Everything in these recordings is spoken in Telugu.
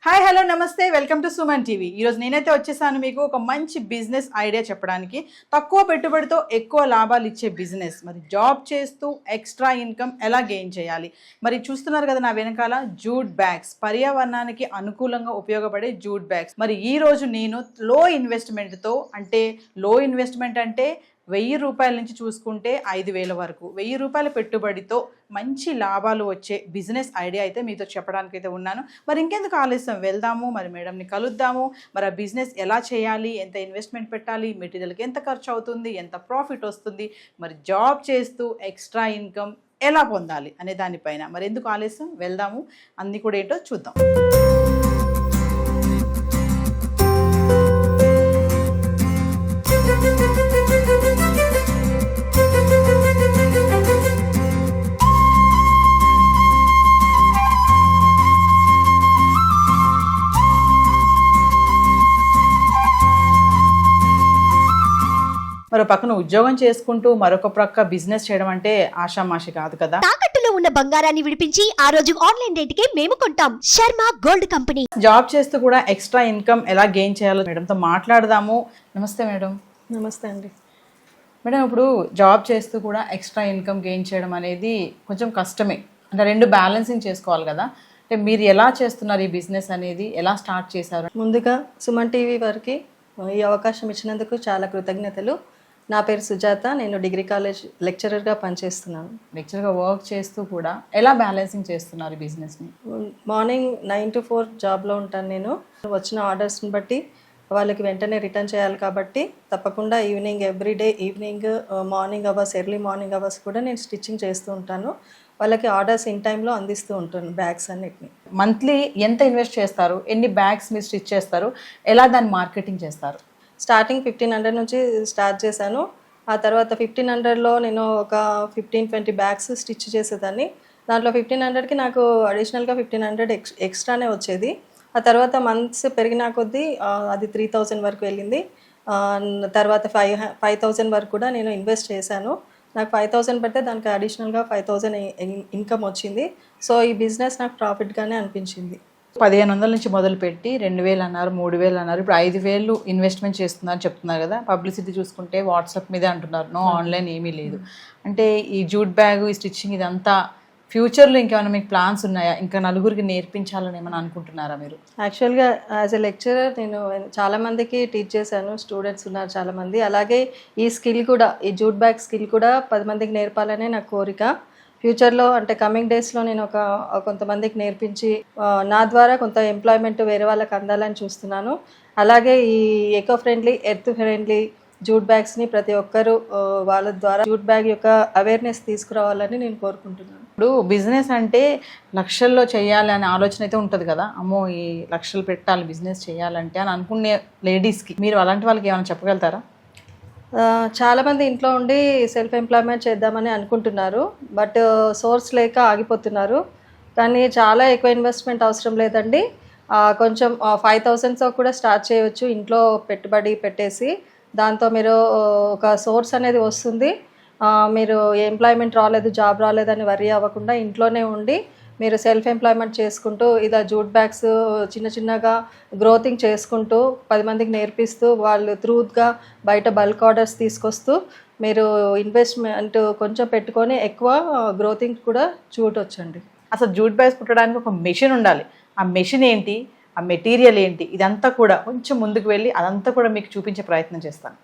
హాయ్ హలో నమస్తే వెల్కమ్ టు సుమన్ టీవీ. ఈరోజు నేనైతే వచ్చేసాను మీకు ఒక మంచి బిజినెస్ ఐడియా చెప్పడానికి. తక్కువ పెట్టుబడితో ఎక్కువ లాభాలు ఇచ్చే బిజినెస్. మరి జాబ్ చేస్తూ ఎక్స్ట్రా ఇన్కమ్ ఎలా గెయిన్ చేయాలి. మరి చూస్తున్నారు కదా నా వెనకాల జూట్ బ్యాగ్స్, పర్యావరణానికి అనుకూలంగా ఉపయోగపడే జూట్ బ్యాగ్స్. మరి ఈ రోజు నేను లో ఇన్వెస్ట్మెంట్తో, లో ఇన్వెస్ట్మెంట్ అంటే 1000 రూపాయల నుంచి చూసుకుంటే 5000 వరకు, 1000 రూపాయల పెట్టుబడితో మంచి లాభాలు వచ్చే బిజినెస్ ఐడియా అయితే మీతో చెప్పడానికి అయితే ఉన్నాను. మరి ఇంకెందుకు ఆలస్యం, వెళ్దాము, మరి మేడంని కలుద్దాము. మరి ఆ బిజినెస్ ఎలా చేయాలి, ఎంత ఇన్వెస్ట్మెంట్ పెట్టాలి, మెటీరియల్కి ఎంత ఖర్చు అవుతుంది, ఎంత ప్రాఫిట్ వస్తుంది, మరి జాబ్ చేస్తూ ఎక్స్ట్రా ఇన్కమ్ ఎలా పొందాలి అనే దానిపైన. మరి ఎందుకు ఆలస్యం, వెళ్దాము, అన్నీ కూడా ఏంటో చూద్దాం. మరో పక్కన ఉద్యోగం చేసుకుంటూ మరొక ప్రక్క బిజినెస్ చేయడం అంటే ఆషామాషి కాదు కదా. తాకట్టులో ఉన్న బంగారాన్ని విడిపించి ఆ రోజు ఆన్లైన్ రేటుకే మేము కొంటాం. Sharma gold company. జాబ్ చేస్తూ కూడా ఎక్స్ట్రా ఇన్కమ్ ఎలా గెయిన్ చేయాలో మేడంతో మాట్లాడదాము. నమస్తే మేడం. నమస్తే అండి. మేడం, ఇప్పుడు జాబ్ చేస్తూ కూడా ఎక్స్ట్రా ఇన్కమ్ గెయిన్ చేయడం అనేది కొంచెం కష్టమే. అంటే రెండు బ్యాలెన్సింగ్ చేసుకోవాలి కదా. అంటే మీరు ఎలా చేస్తున్నారు ఈ బిజినెస్ అనేది, ఎలా స్టార్ట్ చేశారు? ముందుగా సుమన్ టీవీ వారికి ఈ అవకాశం ఇచ్చినందుకు చాలా కృతజ్ఞతలు. నా పేరు సుజాత, నేను డిగ్రీ కాలేజ్ లెక్చరర్గా పనిచేస్తున్నాను. లెక్చర్గా వర్క్ చేస్తూ కూడా ఎలా బ్యాలెన్సింగ్ చేస్తున్నారు ఈ బిజినెస్ని? మార్నింగ్ 9 to 4 జాబ్లో ఉంటాను. నేను వచ్చిన ఆర్డర్స్ని బట్టి వాళ్ళకి వెంటనే రిటర్న్ చేయాలి కాబట్టి తప్పకుండా evening, everyday evening, morning hours, early morning hours కూడా నేను స్టిచ్చింగ్ చేస్తూ ఉంటాను. వాళ్ళకి ఆర్డర్స్ ఇన్ టైంలో అందిస్తూ ఉంటాను బ్యాగ్స్ అన్నిటిని. మంత్లీ ఎంత ఇన్వెస్ట్ చేస్తారు, ఎన్ని బ్యాగ్స్ మీరు స్టిచ్ చేస్తారు, ఎలా దాన్ని మార్కెటింగ్ చేస్తారు? స్టార్టింగ్ 1500 నుంచి స్టార్ట్ చేశాను. ఆ తర్వాత 1500లో నేను ఒక 15-20 బ్యాగ్స్ స్టిచ్ చేసేదాన్ని. దాంట్లో 1500కి నాకు అడిషనల్గా 1500 ఎక్స్ట్రానే వచ్చేది. ఆ తర్వాత మంత్స్ పెరిగిన కొద్దీ అది 3000 వరకు వెళ్ళింది. తర్వాత 5000 వరకు కూడా నేను ఇన్వెస్ట్ చేశాను. నాకు 5000 పడితే దానికి అడిషనల్గా 5000 ఇన్కమ్ వచ్చింది. సో ఈ బిజినెస్ నాకు ప్రాఫిట్గానే అనిపించింది. 1500 నుంచి మొదలుపెట్టి 2000 అన్నారు, 3000 అన్నారు, ఇప్పుడు 5000 ఇన్వెస్ట్మెంట్ చేస్తున్నారు చెప్తున్నారు కదా. పబ్లిసిటీ చూసుకుంటే వాట్సాప్ మీదే అంటున్నారు, నో ఆన్లైన్ ఏమీ లేదు. అంటే ఈ జూట్ బ్యాగ్, ఈ స్టిచ్చింగ్ ఇదంతా ఫ్యూచర్లో ఇంకేమైనా మీకు ప్లాన్స్ ఉన్నాయా? ఇంకా నలుగురికి నేర్పించాలని ఏమైనా అనుకుంటున్నారా మీరు? యాక్చువల్గా యాజ్ ఎ లెక్చరర్ నేను చాలామందికి టీచ్ చేశాను. స్టూడెంట్స్ ఉన్నారు చాలామంది. అలాగే ఈ స్కిల్ కూడా, ఈ జూట్ బ్యాగ్ స్కిల్ కూడా 10 మందికి నేర్పాలనే నా కోరిక. ఫ్యూచర్లో అంటే కమింగ్ డేస్లో నేను కొంతమందికి నేర్పించి నా ద్వారా కొంత ఎంప్లాయ్మెంట్ వేరే వాళ్ళకి అందాలని చూస్తున్నాను. అలాగే ఈ eco friendly, earth friendly jute బ్యాగ్స్ని ప్రతి ఒక్కరూ వాళ్ళ ద్వారా జూట్ బ్యాగ్ యొక్క అవేర్నెస్ తీసుకురావాలని నేను కోరుకుంటున్నాను. ఇప్పుడు బిజినెస్ అంటే లక్షల్లో చేయాలి అనే ఆలోచన అయితే ఉంటుంది కదా. అమ్మో ఈ లక్షలు పెట్టాలి బిజినెస్ చేయాలంటే అని అనుకునే లేడీస్కి మీరు అలాంటి వాళ్ళకి ఏమైనా చెప్పగలుగుతారా? చాలామంది ఇంట్లో ఉండి సెల్ఫ్ ఎంప్లాయ్మెంట్ చేద్దామని అనుకుంటున్నారు, బట్ సోర్స్ లేక ఆగిపోతున్నారు. కానీ చాలా ఎక్కువ ఇన్వెస్ట్మెంట్ అవసరం లేదండి. కొంచెం 5000తో కూడా స్టార్ట్ చేయవచ్చు. ఇంట్లో పెట్టుబడి పెట్టేసి దాంతో మీరు ఒక సోర్స్ అనేది వస్తుంది. మీరు ఎంప్లాయ్మెంట్ రాలేదు, జాబ్ రాలేదని వర్రీ అవ్వకుండా ఇంట్లోనే ఉండి మీరు సెల్ఫ్ ఎంప్లాయ్మెంట్ చేసుకుంటూ ఇలా జూట్ బ్యాగ్స్ చిన్న చిన్నగా గ్రోతింగ్ చేసుకుంటూ 10 మందికి నేర్పిస్తూ వాళ్ళు త్రూగా బయట బల్క్ ఆర్డర్స్ తీసుకొస్తూ మీరు ఇన్వెస్ట్మెంట్ కొంచెం పెట్టుకొని ఎక్కువ గ్రోతింగ్ కూడా చూడొచ్చండి. అసలు జూట్ బ్యాగ్స్ కుట్టడానికి ఒక మెషిన్ ఉండాలి. ఆ మెషిన్ ఏంటి, ఆ మెటీరియల్ ఏంటి, ఇదంతా కూడా కొంచెం ముందుకు వెళ్ళి అదంతా కూడా మీకు చూపించే ప్రయత్నం చేస్తాను.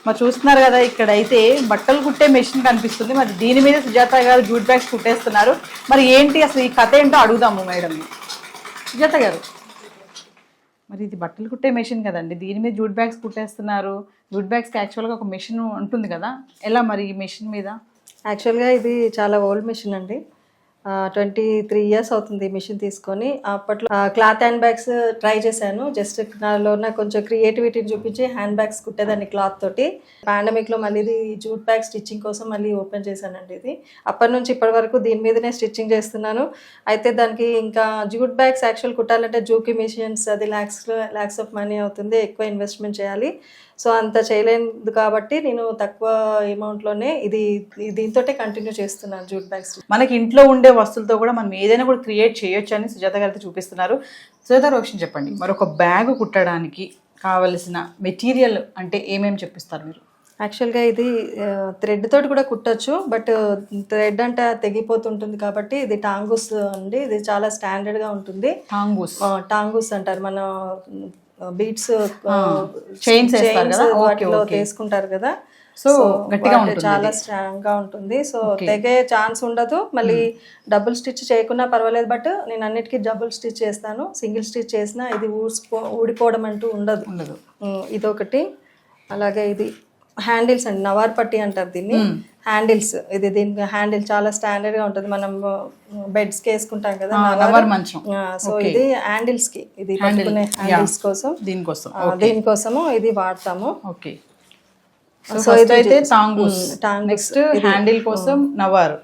మరి చూస్తున్నారు కదా, ఇక్కడైతే బట్టలు కుట్టే మెషిన్ కనిపిస్తుంది. మరి దీని మీద సుజాత గారు జూట్ బ్యాగ్స్ కుట్టేస్తున్నారు. మరి ఏంటి అసలు ఈ కథ ఏంటో అడుగుదాము మేడం. సుజాత గారు, మరి ఇది బట్టలు కుట్టే మెషిన్ కదండి, దీని మీద జూట్ బ్యాగ్స్ కుట్టేస్తున్నారు. జూట్ బ్యాగ్స్కి యాక్చువల్గా ఒక మెషిన్ ఉంటుంది కదా, ఎలా మరి ఈ మెషిన్ మీద? యాక్చువల్గా ఇది చాలా ఓల్డ్ మెషిన్ అండి. 23 ఇయర్స్ అవుతుంది మిషన్ తీసుకొని. అప్పట్లో క్లాత్ హ్యాండ్ బ్యాగ్స్ ట్రై చేశాను. జస్ట్ నాకు కొంచెం క్రియేటివిటీని చూపించి హ్యాండ్ బ్యాగ్స్ కుట్టేదాన్ని క్లాత్ తోటి. పాండమిక్లో మళ్ళీ ఇది జూట్ బ్యాగ్ స్టిచ్చింగ్ కోసం మళ్ళీ ఓపెన్ చేశానండి ఇది. అప్పటి నుంచి ఇప్పటి వరకు దీని మీదనే స్టిచ్చింగ్ చేస్తున్నాను. అయితే దానికి ఇంకా జూట్ బ్యాగ్స్ యాక్చువల్ కుట్టాలంటే జూకి మిషన్స్ అది ల్యాక్స్ ఆఫ్ మనీ అవుతుంది, ఎక్కువ ఇన్వెస్ట్మెంట్ చేయాలి. సో అంత చేయలేదు కాబట్టి నేను తక్కువ అమౌంట్లోనే దీంతోటే కంటిన్యూ చేస్తున్నాను జూట్ బ్యాగ్స్. మనకి ఇంట్లో ఉండే వస్తువులతో కూడా మనం ఏదైనా కూడా క్రియేట్ చేయొచ్చు అని సుజాత గారితో చూపిస్తున్నారు. సుజాత గారు ఒకసారి చెప్పండి, మరొక బ్యాగ్ కుట్టడానికి కావలసిన మెటీరియల్ అంటే ఏమేమి చెప్పిస్తారు మీరు? యాక్చువల్గా ఇది థ్రెడ్ తోటి కూడా కుట్టచ్చు, బట్ థ్రెడ్ అంటే తెగిపోతుంటుంది కాబట్టి ఇది టాంగూస్ అండి. ఇది చాలా స్టాండర్డ్గా ఉంటుంది. టాంగూస్ అంటారు, మన బీట్స్ చైన్స్ వాటిలో తీసుకుంటారు కదా. సో గట్టిగా ఉంటుంది, చాలా స్ట్రాంగ్ గా ఉంటుంది. సో తెగే ఛాన్స్ ఉండదు. మళ్ళీ డబుల్ స్టిచ్ చేయకున్నా పర్వాలేదు, బట్ నేను అన్నిటికీ డబుల్ స్టిచ్ చేస్తాను. సింగిల్ స్టిచ్ చేసినా ఇది ఊడిపోవడం అంటూ ఉండదు. ఇదొకటి. అలాగే ఇది హ్యాండిల్స్ అండి, నవార్ పట్టి అంటారు దీన్ని. హ్యాండిల్స్ దీనికి హ్యాండిల్ చాలా స్టాండర్డ్ గా ఉంటుంది. మనం బెడ్స్ కి వేసుకుంటాం కదా నవార్ మంచం. సో ఇది హ్యాండిల్స్ కి, ఇది పట్టుకునే హ్యాండిల్స్ కోసం, దీనికోసము ఇది వాడతాము. ఓకే. సో ఇదైతే టాంగూస్, నెక్స్ట్ హ్యాండిల్ కోసం నవార్.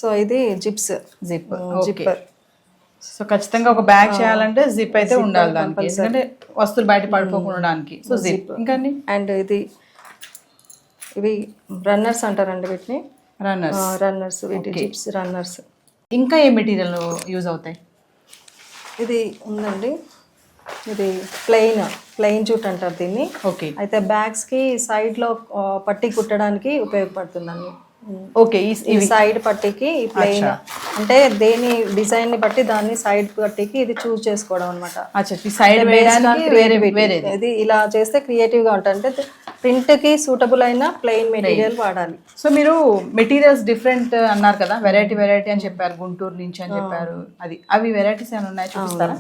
సో ఇది జిప్పర్. సో ఖచ్చితంగా ఒక బ్యాగ్ చేయాలంటే జిప్ అయితే ఉండాలి దానికి, ఎందుకంటే వస్తువులు బయట పడిపోకుండా. సో జిప్ ఇంకా అండ్ ఇవి రన్నర్స్ అంటారండి వీటిని. రన్నర్స్ వీటి జిప్స్ రన్నర్స్. ఇంకా ఏ మెటీరియల్ యూజ్ అవుతాయి? ఇది ఉందండి, ఇది ప్లెయిన్ జూట్ అంటారు దీన్ని. ఓకే. అయితే బ్యాగ్స్ కి సైడ్ లో పట్టీ కుట్టడానికి ఉపయోగపడుతుందండి. ఓకే. ఈ సైడ్ పట్టీకి ఈ ప్లెయిన్ అంటే దేని డిజైన్ ని బట్టి దాన్ని సైడ్ పట్టీకి ఇది చూస్ చేసుకోవడం అనమాట. ఇది ఇలా చేస్తే క్రియేటివ్ గా ఉంటుంది. అంటే ప్రింట్ కి సూటబుల్ అయిన ప్లెయిన్ మెటీరియల్ వాడాలి. సో మీరు మెటీరియల్స్ డిఫరెంట్ అన్నారు కదా, వెరైటీ అని చెప్పారు, గుంటూరు నుంచి అని చెప్పారు. అవి వెరైటీస్ ఏమైనా ఉన్నాయో చూపిస్తారా?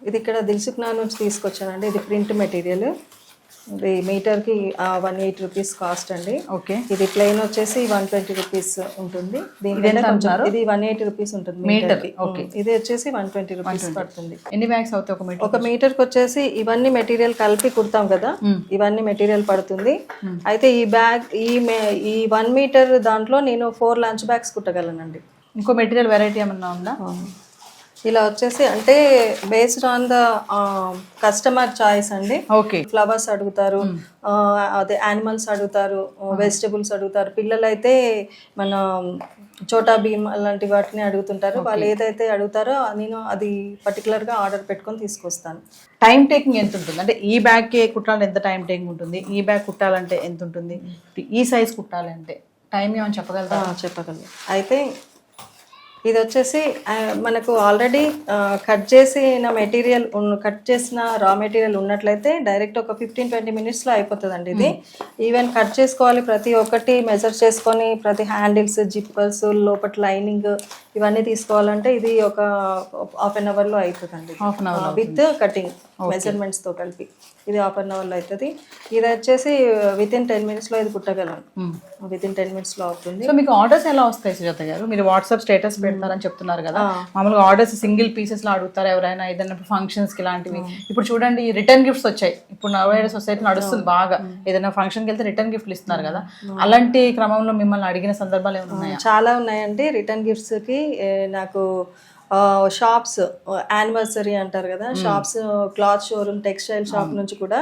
ఇది ఇక్కడ దిల్సుఖ్నా నుంచి తీసుకొచ్చానండి. ఇది ప్రింట్ మెటీరియల్. ఇది మీటర్కి 180 రూపీస్ కాస్ట్ అండి. ఓకే. ఇది ప్లెయిన్ వచ్చేసి 120 రూపీస్ ఉంటుంది. ఇది 180 రూపీస్ ఉంటుంది మీటర్కి. ఇది వచ్చేసి 120 రూపీస్ పడుతుంది. ఎన్ని బ్యాగ్స్ అవుతాయి ఒక మీటర్కి వచ్చేసి? ఇవన్నీ మెటీరియల్ కలిపి కుడతాం కదా, ఇవన్నీ మెటీరియల్ పడుతుంది. అయితే ఈ బ్యాగ్ ఈ 1 మీటర్ దాంట్లో నేను 4 లంచ్ బ్యాగ్స్ కుట్టగలనండి. ఇంకో మెటీరియల్ వెరైటీ ఏమన్నా ఉందా? ఇలా వచ్చేసి అంటే based on the customer choice అండి. ఓకే. ఫ్లవర్స్ అడుగుతారు, అదే యానిమల్స్ అడుగుతారు, వెజిటబుల్స్ అడుగుతారు. పిల్లలు అయితే మన చోటా భీమ్ అలాంటి వాటిని అడుగుతుంటారు. వాళ్ళు ఏదైతే అడుగుతారో నేను అది పర్టికులర్గా ఆర్డర్ పెట్టుకొని తీసుకొస్తాను. టైం టేకింగ్ ఎంత ఉంటుంది? అంటే ఈ బ్యాగ్కి కుట్టాలంటే ఎంత టైం టేకింగ్ ఉంటుంది, ఈ బ్యాగ్ కుట్టాలంటే ఎంత ఉంటుంది, ఈ సైజ్ కుట్టాలంటే టైం ఏమని చెప్పగలరా? చెప్పగలను. అయితే ఇది వచ్చేసి మనకు ఆల్రెడీ కట్ చేసిన మెటీరియల్, కట్ చేసిన రా మెటీరియల్ ఉన్నట్లయితే డైరెక్ట్ ఒక 15-20 మినిట్స్లో అయిపోతుందండి. ఇది ఈవెన్ కట్ చేసుకోవాలి, ప్రతి ఒక్కటి మెజర్ చేసుకొని, ప్రతి హ్యాండిల్స్, జిప్పర్స్, లోపల లైనింగ్ ఇవన్నీ తీసుకోవాలంటే ఇది ఒక హాఫ్ అన్ అవర్లో అవుతుందండి. విత్ కటింగ్ మెజర్మెంట్స్తో కలిపి ఇది హాఫ్ అన్ అవర్లో అవుతుంది. ఇది వచ్చేసి వితిన్ 10 మినిట్స్లో ఇది కుట్టగలను. వితిన్ 10 మినిట్స్లో అవుతుంది. సో మీకు ఆర్డర్స్ ఎలా వస్తాయి సుజాత గారు? మీరు వాట్సాప్ స్టేటస్ పెడతారని చెప్తున్నారు కదా, మామూలుగా ఆర్డర్స్ సింగిల్ పీసెస్లో అడుగుతారు ఎవరైనా ఏదైనా ఫంక్షన్స్కి ఇలాంటివి? ఇప్పుడు చూడండి రిటర్న్ గిఫ్ట్స్ వచ్చాయి. ఇప్పుడు నవైన సొసైటీ నడుస్తుంది బాగా, ఏదైనా ఫంక్షన్కి వెళ్తే రిటర్న్ గిఫ్ట్లు ఇస్తున్నారు కదా, అలాంటి క్రమంలో మిమ్మల్ని అడిగిన సందర్భాలు ఏమైనా ఉన్నాయా? చాలా ఉన్నాయండి. రిటర్న్ గిఫ్ట్స్కి నాకు షాప్స్, యానివర్సరీ అంటారు కదా, shops, cloth showroom, textile shop నుంచి కూడా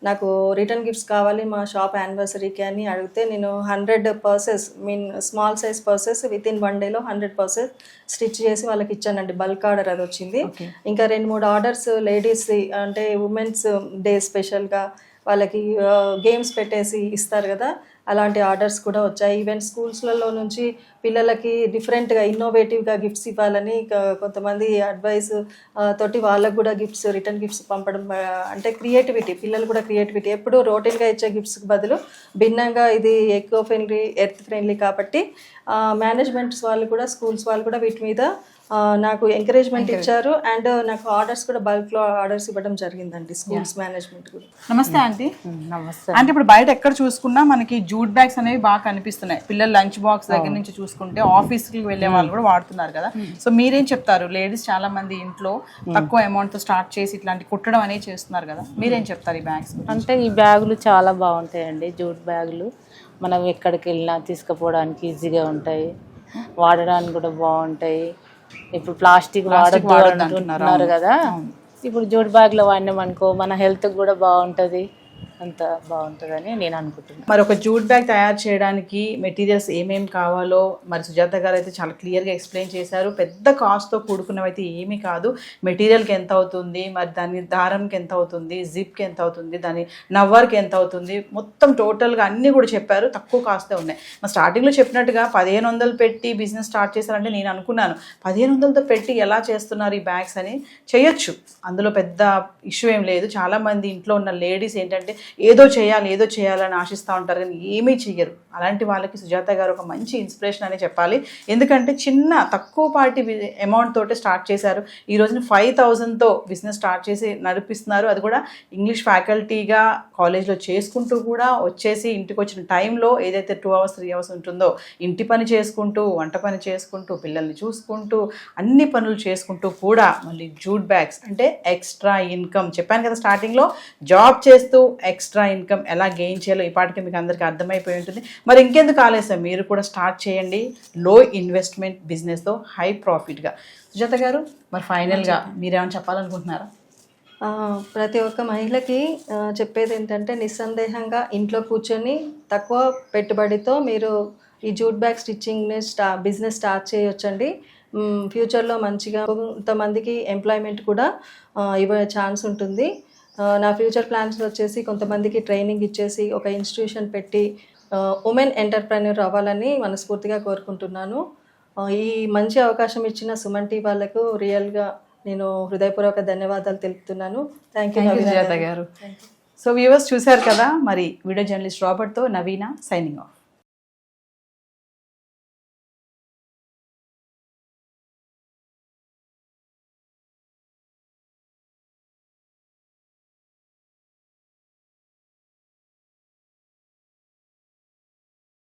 నాకు రిటర్న్ గిఫ్ట్స్ కావాలి మా షాప్ యానివర్సరీకి అని అడిగితే నేను 100 purses small size purses with in 1 డేలో 100 పర్సెస్ స్టిచ్ చేసి వాళ్ళకి ఇచ్చానండి. బల్క్ ఆర్డర్ అది వచ్చింది. ఇంకా 2-3 ఆర్డర్స్ లేడీస్ అంటే ఉమెన్స్ డే స్పెషల్గా వాళ్ళకి గేమ్స్ పెట్టేసి ఇస్తారు కదా, అలాంటి ఆర్డర్స్ కూడా వచ్చాయి. ఈవెన్ స్కూల్స్లలో నుంచి పిల్లలకి డిఫరెంట్గా ఇన్నోవేటివ్గా గిఫ్ట్స్ ఇవ్వాలని కొంతమంది అడ్వైస్ తోటి వాళ్ళకు కూడా గిఫ్ట్స్, రిటర్న్ గిఫ్ట్స్ పంపడం. అంటే క్రియేటివిటీ, పిల్లలు కూడా క్రియేటివిటీ, ఎప్పుడు రొటీన్గా ఇచ్చే గిఫ్ట్స్కి బదులు భిన్నంగా ఇది ఎకో ఫ్రెండ్లీ, ఎర్త్ ఫ్రెండ్లీ కాబట్టి మేనేజ్మెంట్స్ వాళ్ళు కూడా స్కూల్స్ వాళ్ళు కూడా వీటి మీద నాకు ఎంకరేజ్మెంట్ ఇచ్చారు అండ్ నాకు ఆర్డర్స్ కూడా బల్క్లో ఆర్డర్స్ ఇవ్వడం జరిగిందండి స్కూల్స్ మేనేజ్మెంట్ కూడా. నమస్తే ఆంటీ. నమస్తే. అంటే ఇప్పుడు బయట ఎక్కడ చూసుకున్నా మనకి జూట్ బ్యాగ్స్ అనేవి బాగా కనిపిస్తున్నాయి. పిల్లలు లంచ్ బాక్స్ దగ్గర నుంచి చూసుకుంటే ఆఫీస్కి వెళ్ళే వాళ్ళు కూడా వాడుతున్నారు కదా. సో మీరేం చెప్తారు? లేడీస్ చాలా మంది ఇంట్లో తక్కువ అమౌంట్ తో స్టార్ట్ చేసి ఇట్లాంటి కుట్టడం అనేది చేస్తున్నారు కదా, మీరేం చెప్తారు ఈ బ్యాగ్స్? అంటే ఈ బ్యాగులు చాలా బాగుంటాయండి. జూట్ బ్యాగులు మనం ఎక్కడికి వెళ్ళినా తీసుకుపోవడానికి ఈజీగా ఉంటాయి, వాడడానికి కూడా బాగుంటాయి. ఇప్పుడు ప్లాస్టిక్ వాడద్దు అంటున్నారు కదా, ఇప్పుడు జూట్ బ్యాగ్లో వాడినాం అనుకో మన హెల్త్కి కూడా బాగుంటుంది, అంత బాగుంటుందని నేను అనుకుంటున్నాను. మరి ఒక జూట్ బ్యాగ్ తయారు చేయడానికి మెటీరియల్స్ ఏమేమి కావాలో మరి సుజాత గారు అయితే చాలా క్లియర్గా ఎక్స్ప్లెయిన్ చేశారు. పెద్ద కాస్ట్తో కూడుకున్నవైతే ఏమీ కాదు. మెటీరియల్కి ఎంత అవుతుంది, మరి దాని దారంకి ఎంత అవుతుంది, జిప్కి ఎంత అవుతుంది, దాని నవ్వర్కి ఎంత అవుతుంది, మొత్తం టోటల్గా అన్నీ కూడా చెప్పారు. తక్కువ కాస్టే ఉన్నాయి. మా స్టార్టింగ్లో చెప్పినట్టుగా 1500 పెట్టి బిజినెస్ స్టార్ట్ చేశారంటే నేను అనుకున్నాను 1500తో పెట్టి ఎలా చేస్తున్నారు ఈ బ్యాగ్స్ అని. చేయొచ్చు, అందులో పెద్ద ఇష్యూ ఏం లేదు. చాలామంది ఇంట్లో ఉన్న లేడీస్ ఏంటంటే ఏదో చేయాలని ఆశిస్తూ ఉంటారు కానీ ఏమీ చెయ్యరు. అలాంటి వాళ్ళకి సుజాత గారు ఒక మంచి ఇన్స్పిరేషన్ అనే చెప్పాలి. ఎందుకంటే చిన్న తక్కువ పార్టీ అమౌంట్ తోటే స్టార్ట్ చేశారు. ఈ రోజున 5000తో బిజినెస్ స్టార్ట్ చేసి నడిపిస్తున్నారు. అది కూడా ఇంగ్లీష్ ఫ్యాకల్టీగా కాలేజ్లో చేసుకుంటూ కూడా వచ్చేసి ఇంటికి వచ్చిన టైంలో ఏదైతే 2 hours 3 hours ఉంటుందో ఇంటి పని చేసుకుంటూ, వంట పని చేసుకుంటూ, పిల్లల్ని చూసుకుంటూ, అన్ని పనులు చేసుకుంటూ కూడా మళ్ళీ జూట్ బ్యాగ్స్ అంటే ఎక్స్ట్రా ఇన్కమ్. చెప్పాను కదా స్టార్టింగ్లో, జాబ్ చేస్తూ ఎక్స్ట్రా ఇన్కమ్ ఎలా గెయిన్ చేయాలో ఈ పాటికి మీకు అందరికీ అర్థమైపోయి ఉంటుంది. మరి ఇంకెందుకు ఆలస్యం, మీరు కూడా స్టార్ట్ చేయండి లో ఇన్వెస్ట్మెంట్ బిజినెస్తో హై ప్రాఫిట్గా. సుజాత గారు మరి ఫైనల్గా మీరేమైనా చెప్పాలనుకుంటున్నారా? ప్రతి ఒక్క మహిళకి చెప్పేది ఏంటంటే నిస్సందేహంగా ఇంట్లో కూర్చొని తక్కువ పెట్టుబడితో మీరు ఈ జూట్ బ్యాగ్ స్టిచ్చింగ్ని బిజినెస్ స్టార్ట్ చేయొచ్చండి. ఫ్యూచర్లో మంచిగా కొంతమందికి ఎంప్లాయ్మెంట్ కూడా ఇవ్వే ఛాన్స్ ఉంటుంది. నా ఫ్యూచర్ ప్లాన్స్ వచ్చేసి కొంతమందికి ట్రైనింగ్ ఇచ్చేసి ఒక ఇన్స్టిట్యూషన్ పెట్టి ఉమెన్ ఎంటర్ప్రెన్యూర్ అవ్వాలని మనస్ఫూర్తిగా కోరుకుంటున్నాను. ఈ మంచి అవకాశం ఇచ్చిన సుమన్ టీవీ వాళ్ళకు రియల్గా నేను హృదయపూర్వక ధన్యవాదాలు తెలుపుతున్నాను. థ్యాంక్ యూ సుజాత గారు. సో వ్యూవర్స్ చూశారు కదా, మరి వీడియో జర్నలిస్ట్ రాబర్ట్తో నవీన సైనింగ్ ఆఫ్.